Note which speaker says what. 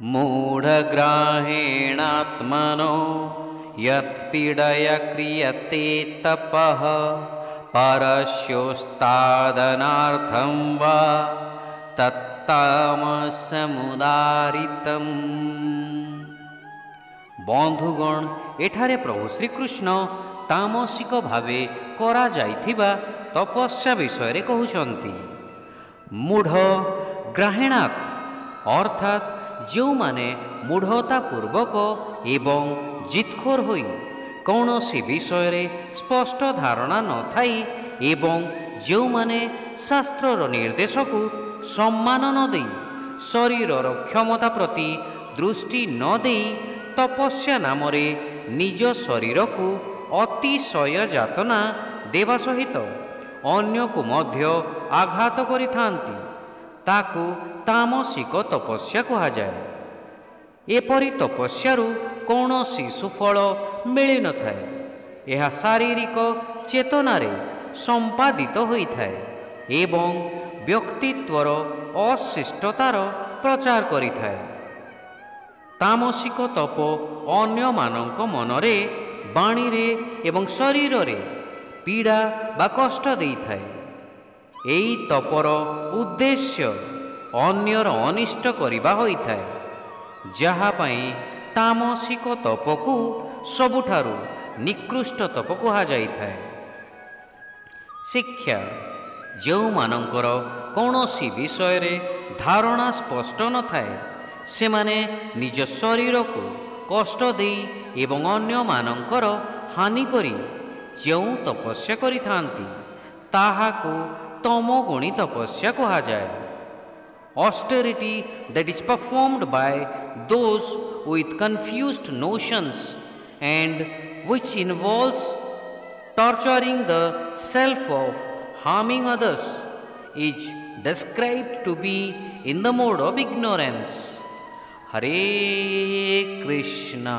Speaker 1: मूढग्राहेणात्मनो यत्पीडया क्रियते तपः परस्योस्तादनार्थं वा तत्तामसमुदारितम्। बंधुगण, एठारे प्रभु श्रीकृष्ण तामसिक भावे करा जाइथिबा तपस्या विषय कहउछंती। मूढ़ ग्राहेणात् अर्थात जो माने मूढ़ता पूर्वक एवं जितखोर होई कौनसी विषय स्पष्ट धारणा न थाई एवं जो माने शास्त्रर निर्देश को सम्मान न देई शरीरर क्षमता प्रति दृष्टि न देई तपस्या नामरे निज शरीर को अतिशय यातना देवा सहित अन्य को मध्य आघात करिथांती ताकू तामसिक तपस्या कहा जाए। एपरी तपस्यारु कौनसी सुफल मिली न थाए। यह शारीरिक चेतनारे संपादित होइथाए एवं व्यक्तित्वर अशिष्टतार प्रचार करिथाए। तामसिक तप अन्य मानक मनरे बाणी रे एवं शरीर रे पीड़ा बा कष्ट देइथाए। एई तपर उद्देश्य अन्यर अनिष्ट करिबा होइथाए, जहा पई तामसिक तपकु सबुठारु निकृष्ट तप कहा जाइथाए। शिक्षा जो मानकर कौनसी विषय रे धारणा स्पष्ट न थाए से माने निज शरीर को कष्ट देई एवं अन्य मानकर हानि करी जो तपस्या करिथांती ताहाकु तमोगुणी तपस्या कहा जाए। Austerity that is performed by those with confused notions and which involves torturing the self of harming others is described to be in the mode of ignorance. Hare Krishna.